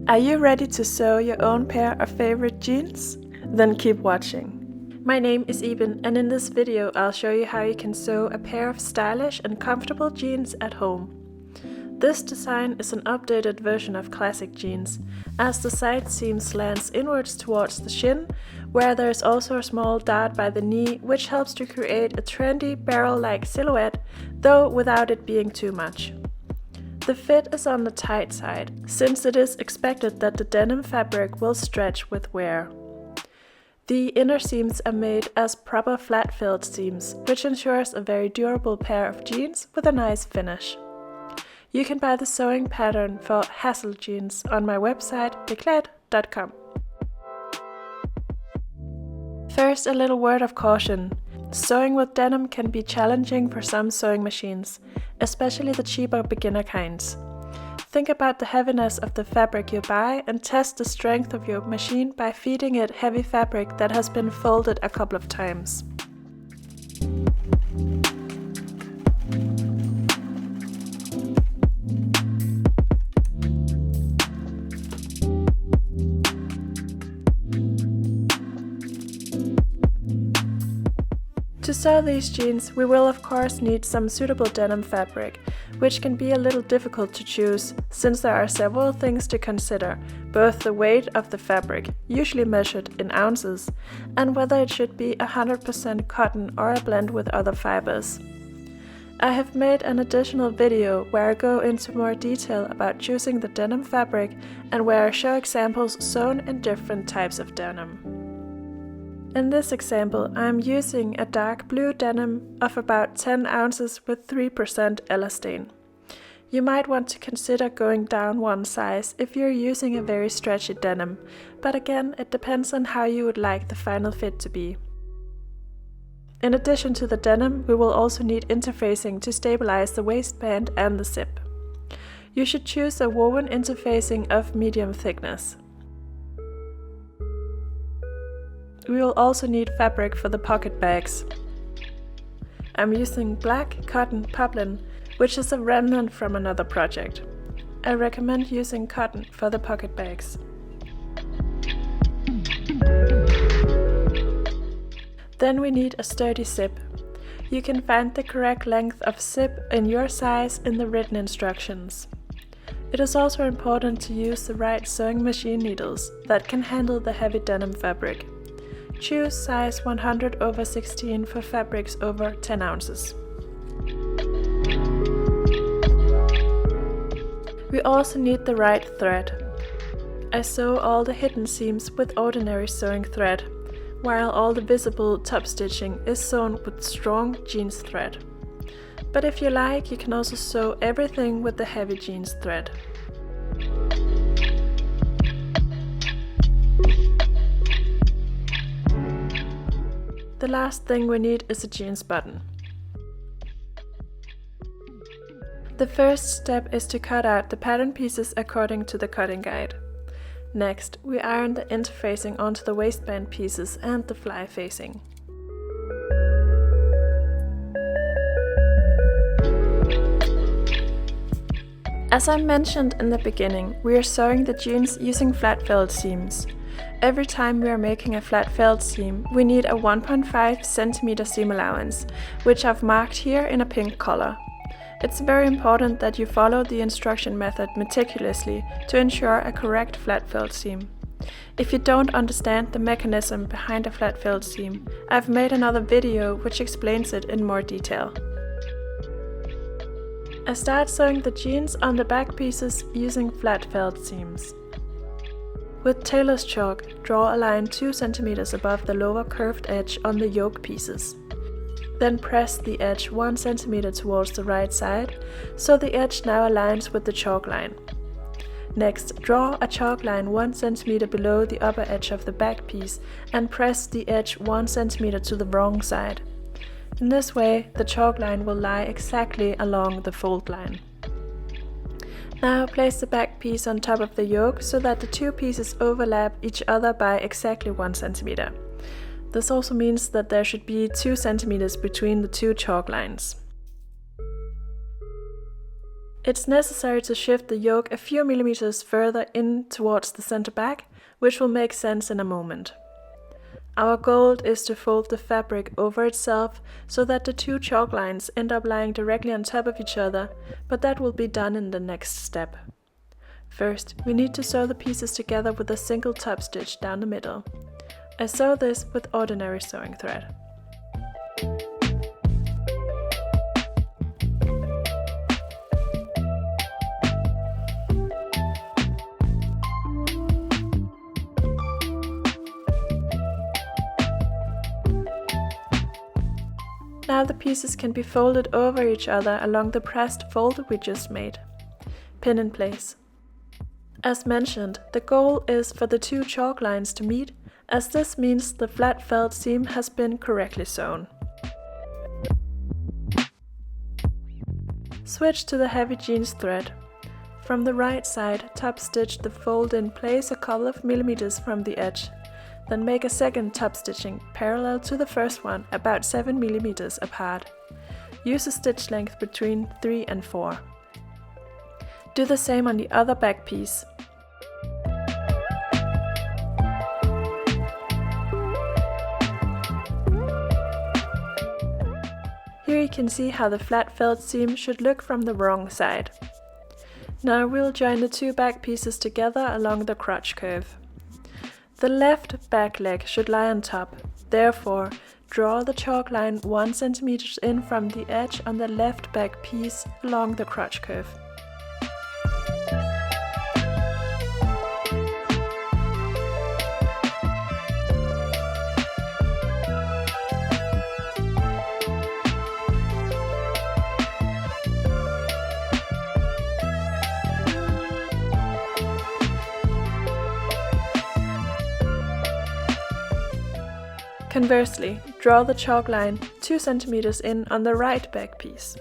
Are you ready to sew your own pair of favorite jeans? Then keep watching. My name is Eben, and in this video I'll show you how you can sew a pair of stylish and comfortable jeans at home. This design is an updated version of classic jeans, as the side seam slants inwards towards the shin, where there is also a small dart by the knee, which helps to create a trendy barrel-like silhouette, though without it being too much. The fit is on the tight side, since it is expected that the denim fabric will stretch with wear. The inner seams are made as proper flat-filled seams, which ensures a very durable pair of jeans with a nice finish. You can buy the sewing pattern for Hassel Jeans on my website Beklaedt.com. First, a little word of caution. Sewing with denim can be challenging for some sewing machines, especially the cheaper beginner kinds. Think about the heaviness of the fabric you buy and test the strength of your machine by feeding it heavy fabric that has been folded a couple of times. To sew these jeans, we will of course need some suitable denim fabric, which can be a little difficult to choose, since there are several things to consider, both the weight of the fabric, usually measured in ounces, and whether it should be 100% cotton or a blend with other fibers. I have made an additional video where I go into more detail about choosing the denim fabric and where I show examples sewn in different types of denim. In this example, I am using a dark blue denim of about 10 ounces with 3% elastane. You might want to consider going down one size if you're using a very stretchy denim, but again, it depends on how you would like the final fit to be. In addition to the denim, we will also need interfacing to stabilize the waistband and the zip. You should choose a woven interfacing of medium thickness. We will also need fabric for the pocket bags. I'm using black cotton poplin, which is a remnant from another project. I recommend using cotton for the pocket bags. Then we need a sturdy zip. You can find the correct length of zip in your size in the written instructions. It is also important to use the right sewing machine needles that can handle the heavy denim fabric. Choose size 100/16 for fabrics over 10 ounces. We also need the right thread. I sew all the hidden seams with ordinary sewing thread, while all the visible top stitching is sewn with strong jeans thread. But if you like, you can also sew everything with the heavy jeans thread. The last thing we need is a jeans button. The first step is to cut out the pattern pieces according to the cutting guide. Next, we iron the interfacing onto the waistband pieces and the fly facing. As I mentioned in the beginning, we are sewing the jeans using flat felt seams. Every time we are making a flat felt seam, we need a 1.5 cm seam allowance, which I've marked here in a pink color. It's very important that you follow the instruction method meticulously to ensure a correct flat felt seam. If you don't understand the mechanism behind a flat felt seam, I've made another video which explains it in more detail. I start sewing the jeans on the back pieces using flat felt seams. With tailor's chalk, draw a line 2 cm above the lower curved edge on the yoke pieces. Then press the edge 1 cm towards the right side, so the edge now aligns with the chalk line. Next, draw a chalk line 1 cm below the upper edge of the back piece and press the edge 1 cm to the wrong side. In this way, the chalk line will lie exactly along the fold line. Now place the back piece on top of the yoke so that the two pieces overlap each other by exactly 1 cm. This also means that there should be 2 cm between the two chalk lines. It's necessary to shift the yoke a few millimeters further in towards the center back, which will make sense in a moment. Our goal is to fold the fabric over itself so that the two chalk lines end up lying directly on top of each other, but that will be done in the next step. First, we need to sew the pieces together with a single top stitch down the middle. I sew this with ordinary sewing thread. Now the pieces can be folded over each other along the pressed fold we just made. Pin in place. As mentioned, the goal is for the two chalk lines to meet, as this means the flat felt seam has been correctly sewn. Switch to the heavy jeans thread. From the right side, top stitch the fold in place a couple of millimeters from the edge. Then make a second top stitching parallel to the first one, about 7 millimeters apart. Use a stitch length between 3 and 4. Do the same on the other back piece. Here you can see how the flat felt seam should look from the wrong side. Now we'll join the two back pieces together along the crotch curve. The left back leg should lie on top, therefore draw the chalk line 1 cm in from the edge on the left back piece along the crotch curve. Conversely, draw the chalk line 2 cm in on the right back piece.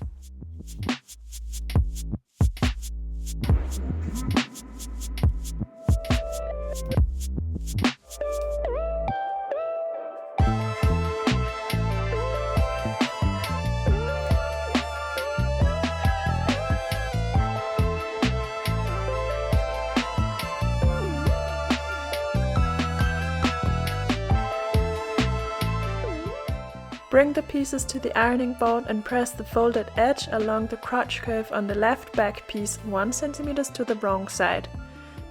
Bring the pieces to the ironing board and press the folded edge along the crotch curve on the left back piece 1 cm to the wrong side.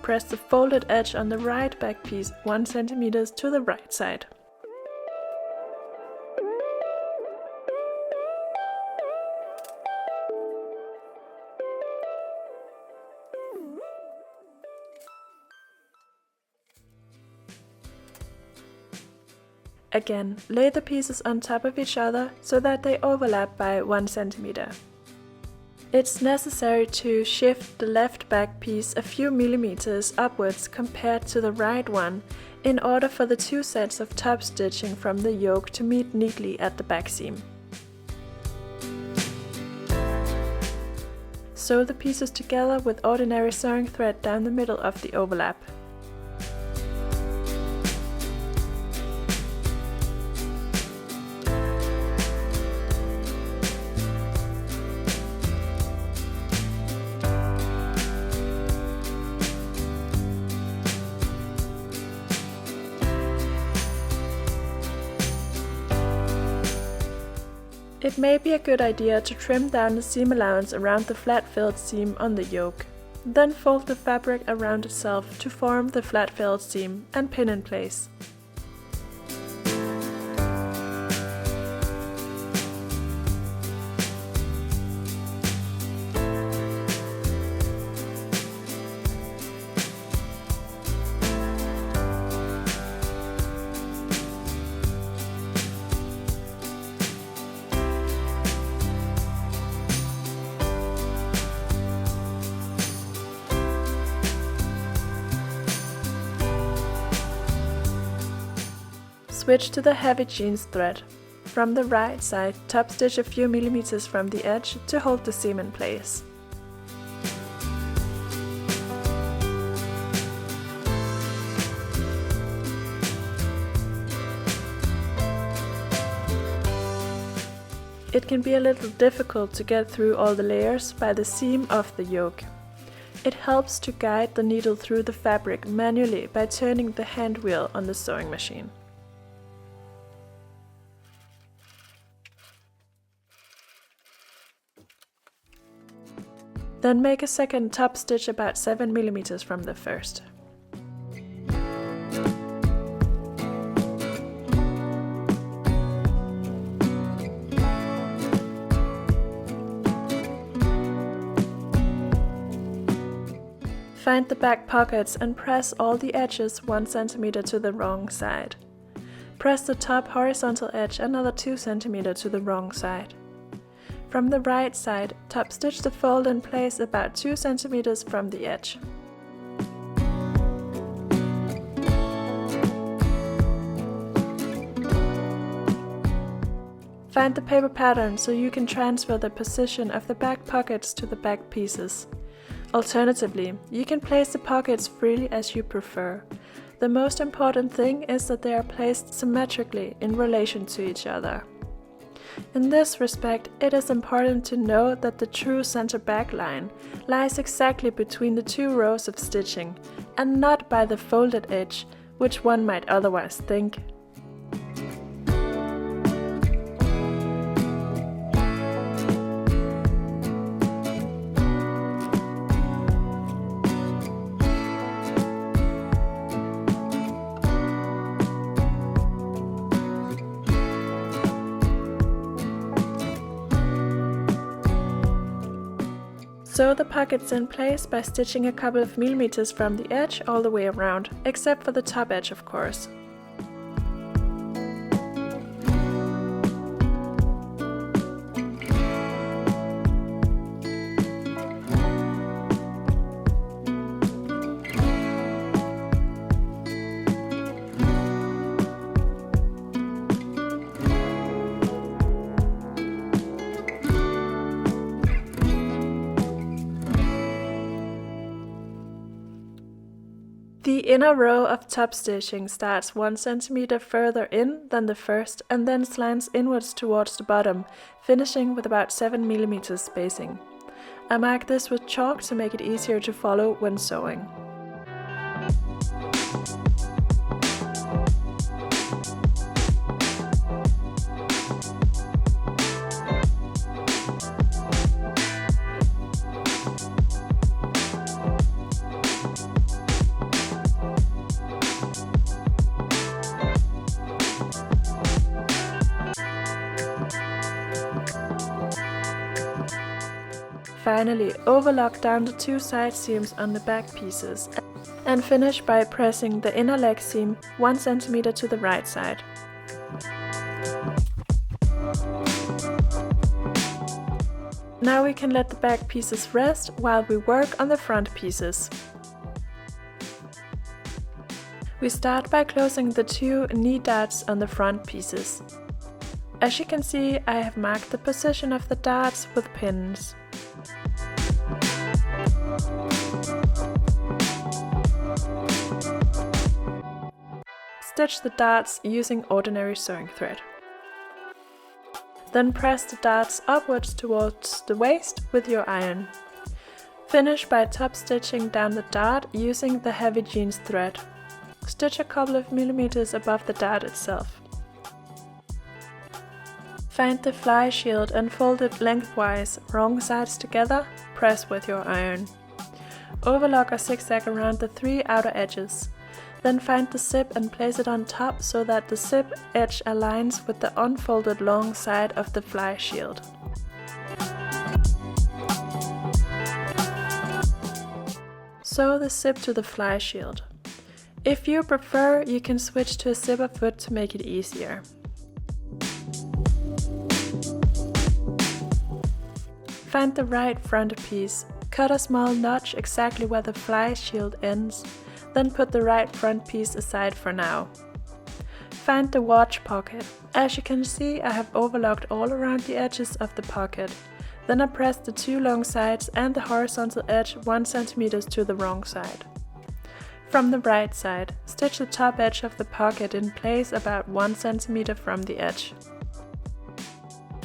Press the folded edge on the right back piece 1 cm to the right side. Again, lay the pieces on top of each other so that they overlap by 1 cm. It's necessary to shift the left back piece a few millimeters upwards compared to the right one in order for the two sets of top stitching from the yoke to meet neatly at the back seam. Sew the pieces together with ordinary sewing thread down the middle of the overlap. It may be a good idea to trim down the seam allowance around the flat felt seam on the yoke. Then fold the fabric around itself to form the flat felt seam and pin in place. Switch to the heavy jeans thread. From the right side, top stitch a few millimeters from the edge to hold the seam in place. it can be a little difficult to get through all the layers by the seam of the yoke. It helps to guide the needle through the fabric manually by turning the hand wheel on the sewing machine. Then make a second top stitch about 7 mm from the first. Find the back pockets and press all the edges 1 cm to the wrong side. Press the top horizontal edge another 2 cm to the wrong side. From the right side, top stitch the fold in place about 2 cm from the edge. Find the paper pattern so you can transfer the position of the back pockets to the back pieces. Alternatively, you can place the pockets freely as you prefer. The most important thing is that they are placed symmetrically in relation to each other. In this respect, it is important to know that the true center back line lies exactly between the 2 rows of stitching, and not by the folded edge, which one might otherwise think. Sew the pockets in place by stitching a couple of millimeters from the edge all the way around, except for the top edge, of course. The inner row of top stitching starts 1 cm further in than the first and then slants inwards towards the bottom, finishing with about 7 mm spacing. I mark this with chalk to make it easier to follow when sewing. Finally, overlock down the 2 side seams on the back pieces and finish by pressing the inner leg seam 1 cm to the right side. Now we can let the back pieces rest while we work on the front pieces. We start by closing the 2 knee darts on the front pieces. As you can see, I have marked the position of the darts with pins. Stitch the darts using ordinary sewing thread. Then press the darts upwards towards the waist with your iron. Finish by top stitching down the dart using the heavy jeans thread. Stitch a couple of millimeters above the dart itself. Find the fly shield and fold it lengthwise, wrong sides together, press with your iron. Overlock or zigzag around the 3 outer edges. Then find the zip and place it on top so that the zip edge aligns with the unfolded long side of the fly shield. Sew the zip to the fly shield. If you prefer, you can switch to a zipper foot to make it easier. Find the right front piece. Cut a small notch exactly where the fly shield ends. Then put the right front piece aside for now. Find the watch pocket. As you can see, I have overlocked all around the edges of the pocket. Then I press the 2 long sides and the horizontal edge 1 cm to the wrong side. From the right side, stitch the top edge of the pocket in place about 1 cm from the edge.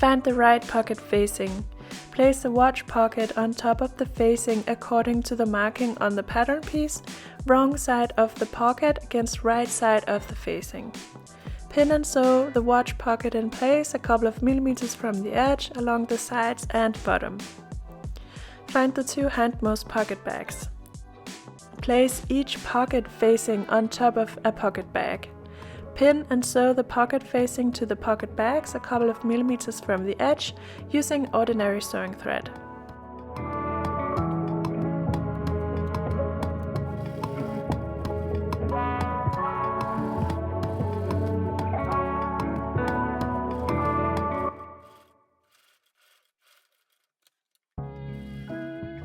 Find the right pocket facing. Place the watch pocket on top of the facing according to the marking on the pattern piece, wrong side of the pocket against right side of the facing. Pin and sew the watch pocket in place a couple of millimeters from the edge along the sides and bottom. Find the two hindmost pocket bags. Place each pocket facing on top of a pocket bag. Pin and sew the pocket facing to the pocket bags a couple of millimeters from the edge using ordinary sewing thread.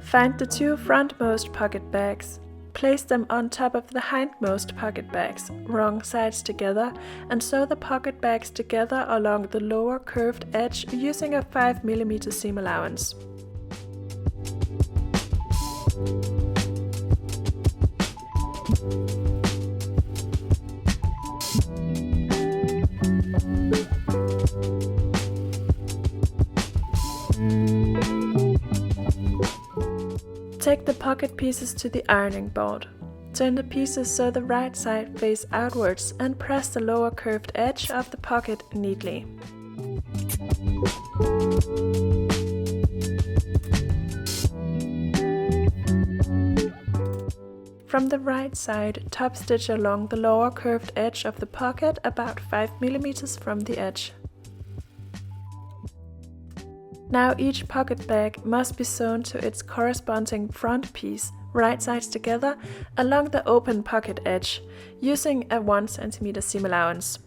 Find the two frontmost pocket bags. Place them on top of the hindmost pocket bags, wrong sides together, and sew the pocket bags together along the lower curved edge using a 5 mm seam allowance. Take the pocket pieces to the ironing board. Turn the pieces so the right side face outwards and press the lower curved edge of the pocket neatly. From the right side, top stitch along the lower curved edge of the pocket about 5 mm from the edge. Now each pocket bag must be sewn to its corresponding front piece, right sides together, along the open pocket edge, using a 1 cm seam allowance.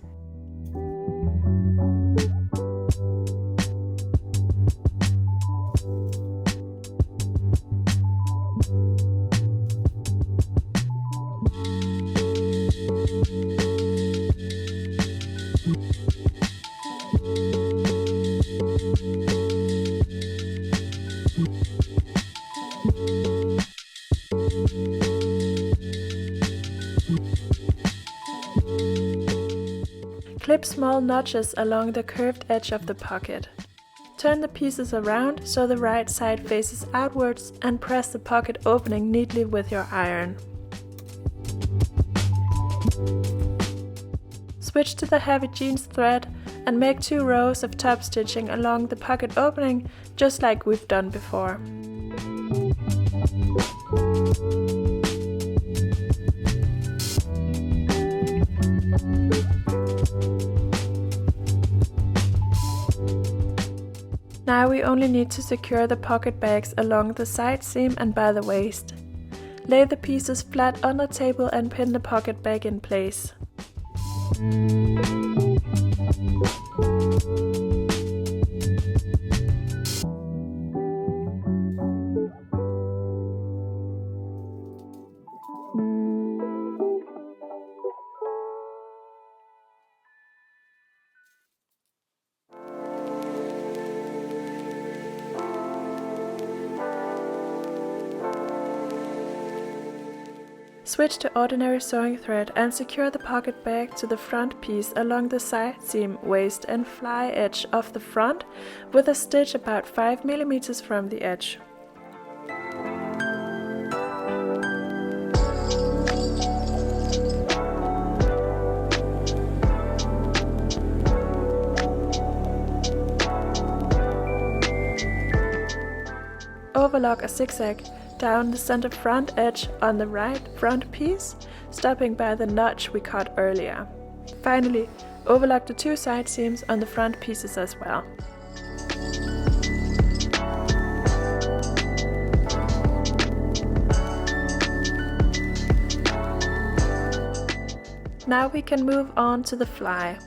Clip small notches along the curved edge of the pocket. Turn the pieces around so the right side faces outwards and press the pocket opening neatly with your iron. Switch to the heavy jeans thread and make 2 rows of top stitching along the pocket opening, just like we've done before. Now we only need to secure the pocket bags along the side seam and by the waist. Lay the pieces flat on the table and pin the pocket bag in place. Switch to ordinary sewing thread and secure the pocket bag to the front piece along the side seam, waist and fly edge of the front with a stitch about 5 mm from the edge. Overlock a zigzag down the center front edge on the right front piece, stopping by the notch we cut earlier. Finally, overlock the 2 side seams on the front pieces as well. Now we can move on to the fly.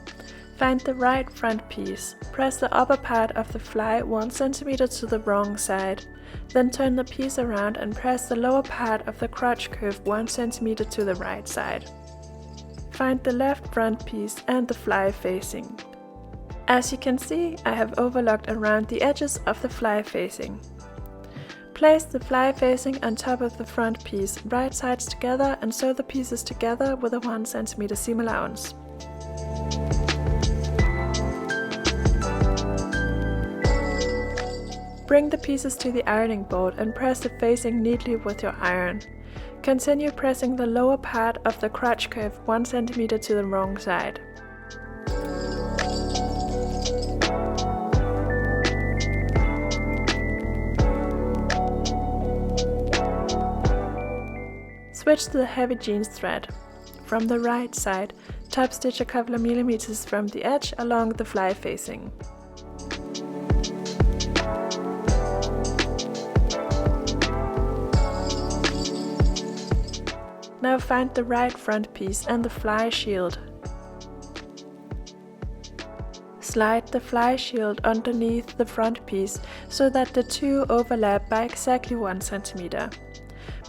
Find the right front piece. Press the upper part of the fly 1 cm to the wrong side. Then turn the piece around and press the lower part of the crotch curve 1 cm to the right side. Find the left front piece and the fly facing. As you can see, I have overlocked around the edges of the fly facing. Place the fly facing on top of the front piece, right sides together, and sew the pieces together with a 1 cm seam allowance. Bring the pieces to the ironing board and press the facing neatly with your iron. Continue pressing the lower part of the crotch curve 1 cm to the wrong side. Switch to the heavy jeans thread. From the right side, top stitch a couple of millimeters from the edge along the fly facing. Now find the right front piece and the fly shield. Slide the fly shield underneath the front piece so that the two overlap by exactly 1 cm.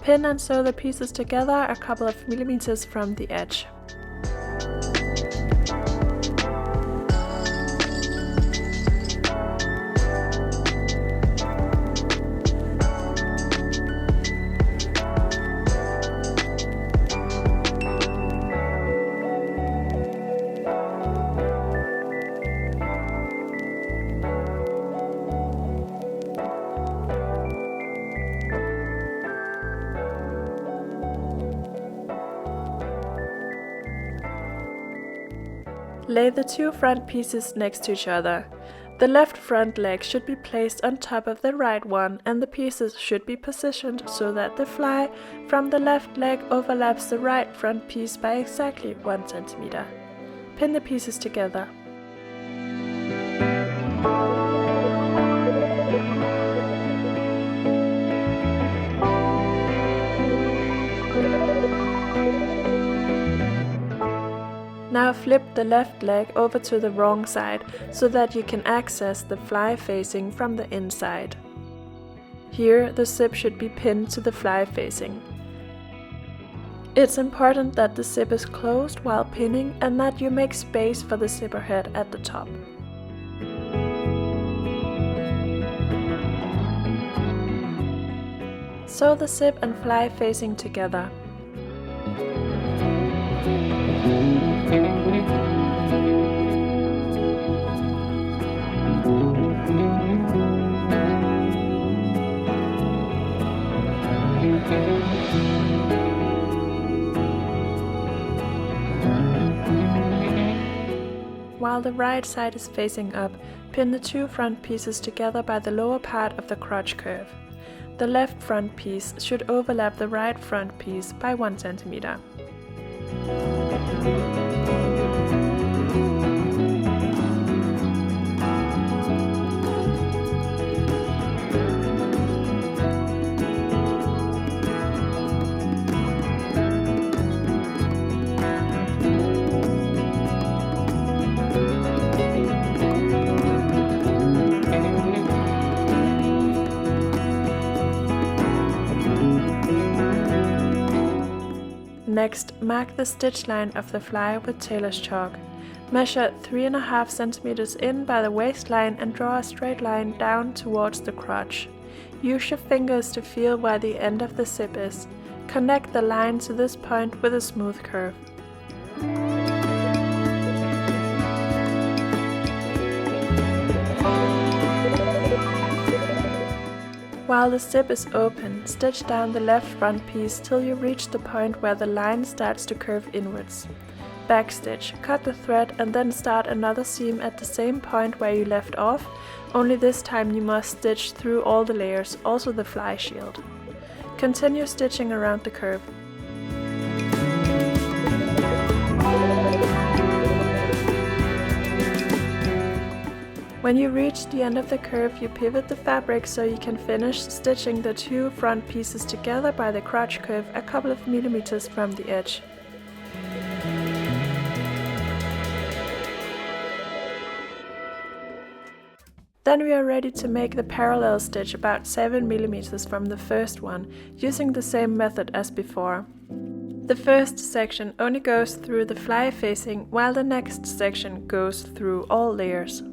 Pin and sew the pieces together a couple of millimeters from the edge. Lay the two front pieces next to each other. The left front leg should be placed on top of the right one, and the pieces should be positioned so that the fly from the left leg overlaps the right front piece by exactly 1 cm. Pin the pieces together. Now flip the left leg over to the wrong side so that you can access the fly facing from the inside. Here the zip should be pinned to the fly facing. It's important that the zip is closed while pinning and that you make space for the zipper head at the top. Sew the zip and fly facing together. While the right side is facing up, pin the two front pieces together by the lower part of the crotch curve. The left front piece should overlap the right front piece by 1 cm. Next, mark the stitch line of the fly with tailor's chalk. Measure 3.5 cm in by the waistline and draw a straight line down towards the crotch. Use your fingers to feel where the end of the zip is. Connect the line to this point with a smooth curve. While the zip is open, stitch down the left front piece till you reach the point where the line starts to curve inwards. Backstitch, cut the thread and then start another seam at the same point where you left off, only this time you must stitch through all the layers, also the fly shield. Continue stitching around the curve. When you reach the end of the curve, you pivot the fabric so you can finish stitching the two front pieces together by the crotch curve a couple of millimeters from the edge. Then we are ready to make the parallel stitch about 7 millimeters from the first one, using the same method as before. The first section only goes through the fly facing, while the next section goes through all layers.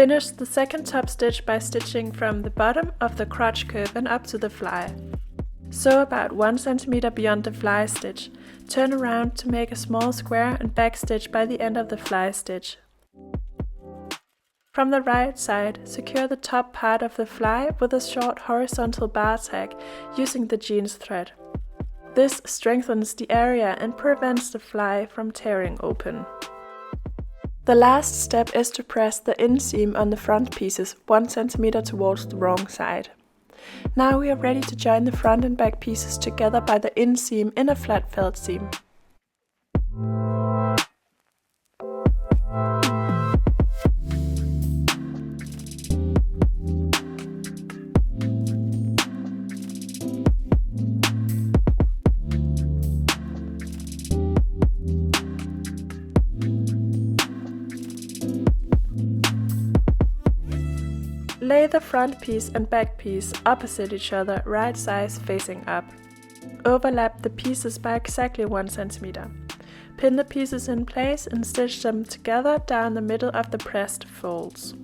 Finish the second top stitch by stitching from the bottom of the crotch curve and up to the fly. Sew about 1 cm beyond the fly stitch. Turn around to make a small square and backstitch by the end of the fly stitch. From the right side, secure the top part of the fly with a short horizontal bar tag using the jeans thread. This strengthens the area and prevents the fly from tearing open. The last step is to press the inseam on the front pieces 1 cm towards the wrong side. Now we are ready to join the front and back pieces together by the inseam in a flat felt seam. Lay the front piece and back piece opposite each other, right sides facing up. Overlap the pieces by exactly 1 cm. Pin the pieces in place and stitch them together down the middle of the pressed folds.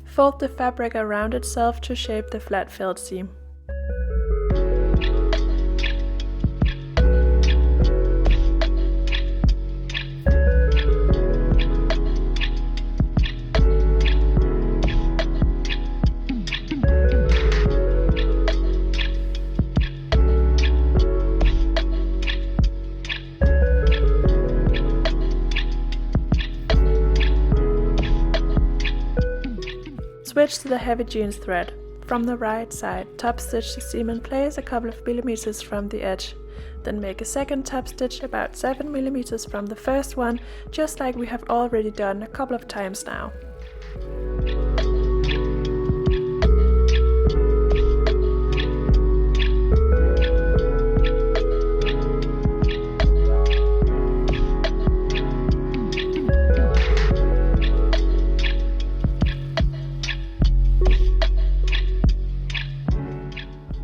Fold the fabric around itself to shape the flat felt seam. Switch to the heavy jeans thread. From the right side, top stitch the seam in place a couple of millimeters from the edge. Then make a second top stitch about 7 millimeters from the first one, just like we have already done a couple of times now.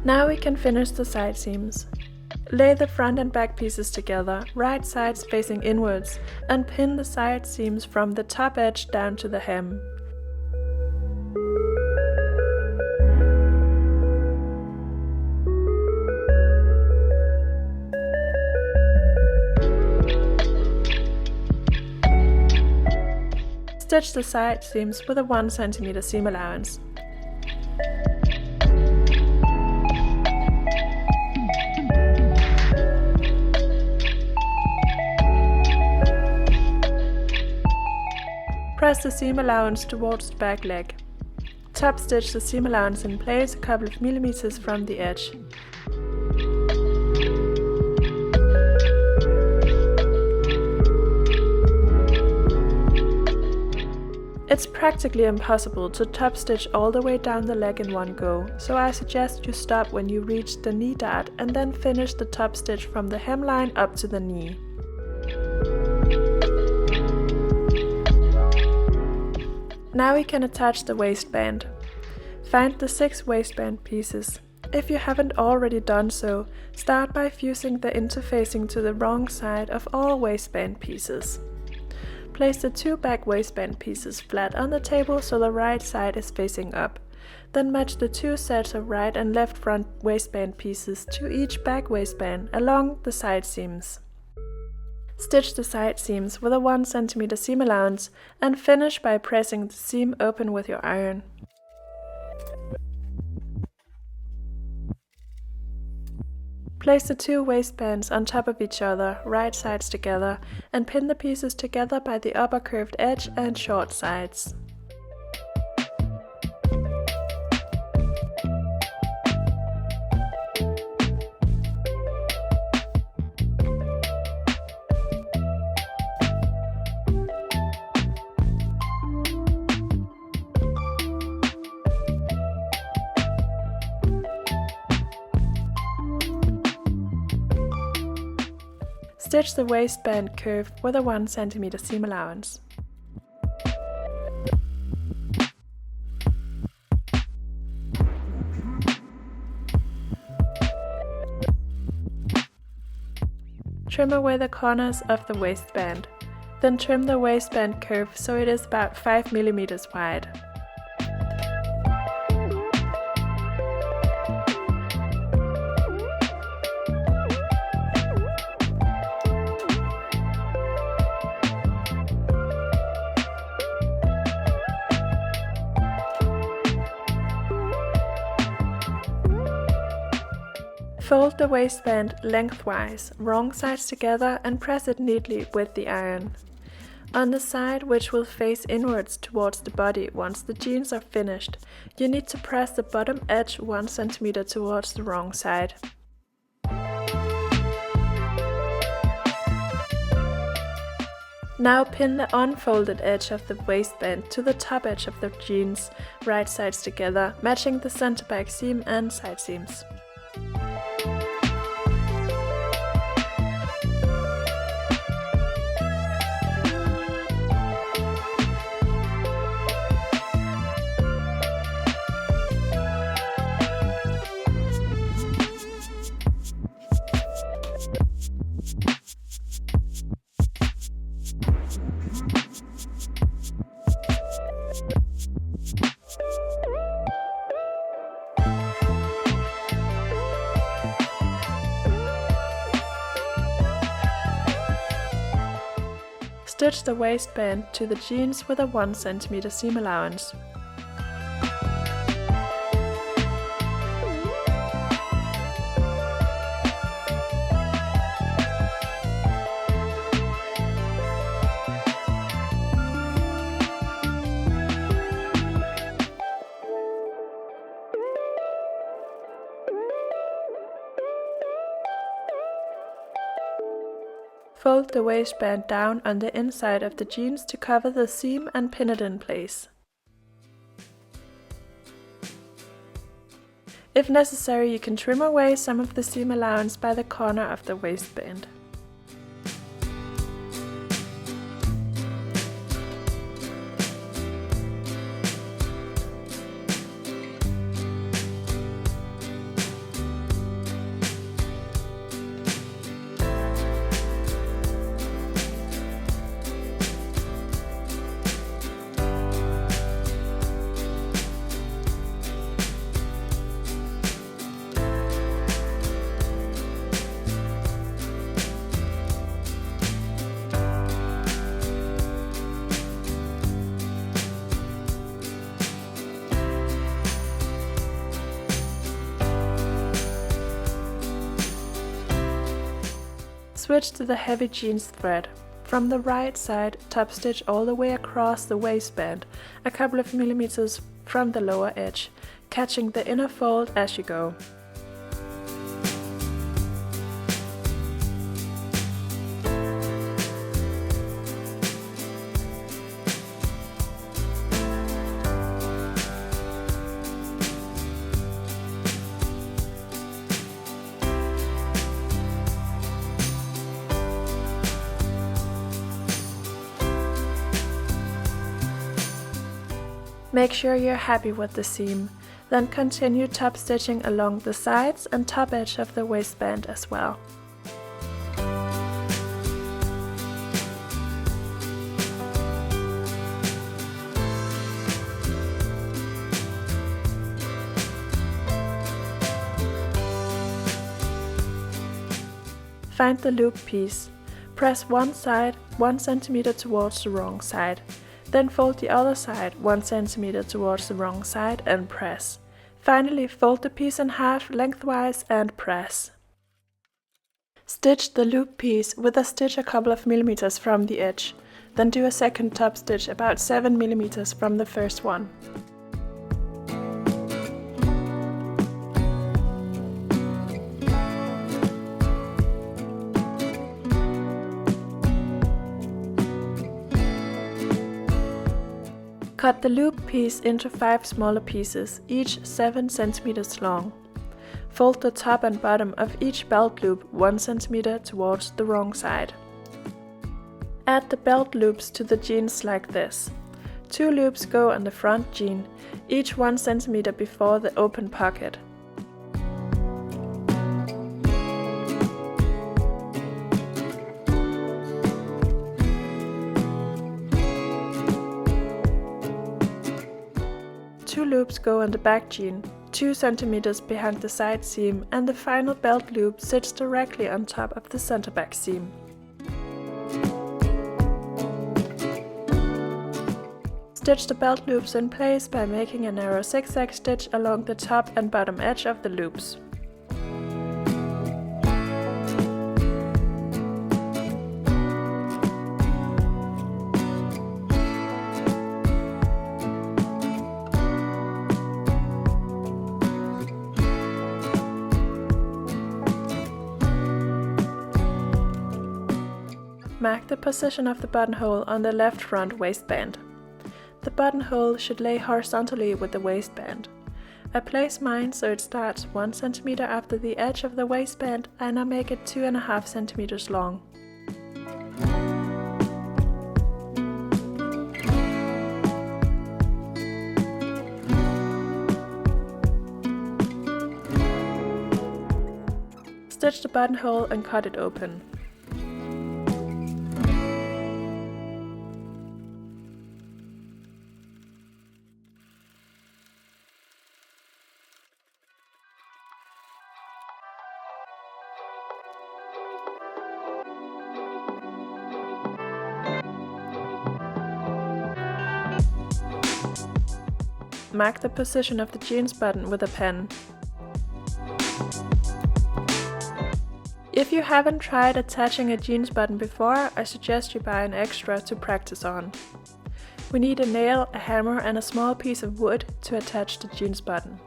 Now we can finish the side seams. Lay the front and back pieces together, right sides facing inwards, and pin the side seams from the top edge down to the hem. Stitch the side seams with a 1 cm seam allowance. Press the seam allowance towards the back leg. Top stitch the seam allowance in place a couple of millimeters from the edge. It's practically impossible to top stitch all the way down the leg in one go, so I suggest you stop when you reach the knee dart and then finish the top stitch from the hemline up to the knee. Now we can attach the waistband. Find the 6 waistband pieces. If you haven't already done so, start by fusing the interfacing to the wrong side of all waistband pieces. Place the 2 back waistband pieces flat on the table so the right side is facing up. Then match the 2 sets of right and left front waistband pieces to each back waistband along the side seams. Stitch the side seams with a 1 cm seam allowance and finish by pressing the seam open with your iron. Place the 2 waistbands on top of each other, right sides together, and pin the pieces together by the upper curved edge and short sides. Stitch the waistband curve with a 1 cm seam allowance. Trim away the corners of the waistband. Then trim the waistband curve so it is about 5 mm wide. Fold the waistband lengthwise, wrong sides together, and press it neatly with the iron. On the side which will face inwards towards the body once the jeans are finished, you need to press the bottom edge 1 cm towards the wrong side. Now pin the unfolded edge of the waistband to the top edge of the jeans, right sides together, matching the center back seam and side seams. Stitch the waistband to the jeans with a 1 cm seam allowance. Fold the waistband down on the inside of the jeans to cover the seam and pin it in place. If necessary, you can trim away some of the seam allowance by the corner of the waistband. Switch to the heavy jeans thread. From the right side, top stitch all the way across the waistband, a couple of millimeters from the lower edge, catching the inner fold as you go. Make sure you're happy with the seam, then continue top stitching along the sides and top edge of the waistband as well. Find the loop piece. Press one side 1 cm towards the wrong side. Then fold the other side 1 cm towards the wrong side and press. Finally, fold the piece in half lengthwise and press. Stitch the loop piece with a stitch a couple of millimeters from the edge. Then do a second top stitch about 7 millimeters from the first one. Cut the loop piece into 5 smaller pieces, each 7 cm long. Fold the top and bottom of each belt loop 1 cm towards the wrong side. Add the belt loops to the jeans like this. 2 loops go on the front jean, each 1 cm before the open pocket. Two loops go on the back jean, 2 cm behind the side seam, and the final belt loop sits directly on top of the center back seam. Stitch the belt loops in place by making a narrow zigzag stitch along the top and bottom edge of the loops. Mark the position of the buttonhole on the left front waistband. The buttonhole should lay horizontally with the waistband. I place mine so it starts 1 cm after the edge of the waistband and I make it 2.5 cm long. Stitch the buttonhole and cut it open. Mark the position of the jeans button with a pen. If you haven't tried attaching a jeans button before, I suggest you buy an extra to practice on. We need a nail, a hammer and a small piece of wood to attach the jeans button.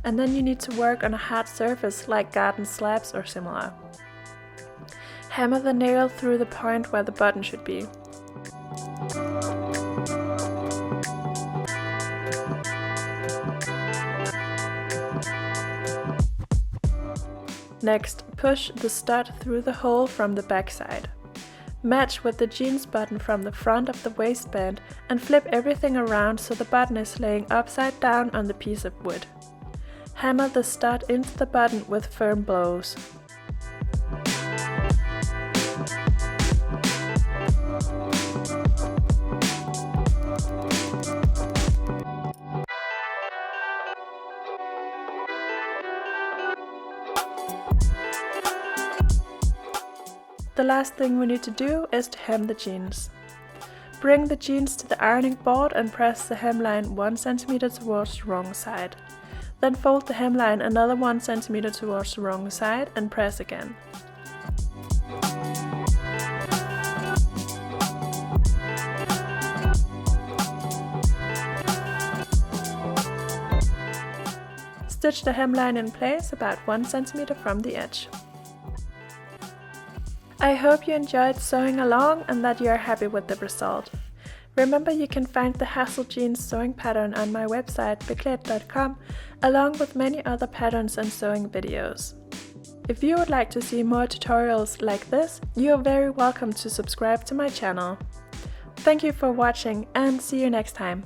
And then you need to work on a hard surface like garden slabs or similar. Hammer the nail through the point where the button should be. Next, push the stud through the hole from the back side. Match with the jeans button from the front of the waistband and flip everything around so the button is laying upside down on the piece of wood. Hammer the stud into the button with firm blows. The last thing we need to do is to hem the jeans. Bring the jeans to the ironing board and press the hemline 1 cm towards the wrong side. Then fold the hemline another 1 cm towards the wrong side and press again. Stitch the hemline in place about 1 cm from the edge. I hope you enjoyed sewing along and that you are happy with the result. Remember, you can find the Hassel Jeans sewing pattern on my website Beklaedt.com, along with many other patterns and sewing videos. If you would like to see more tutorials like this, you are very welcome to subscribe to my channel. Thank you for watching and see you next time.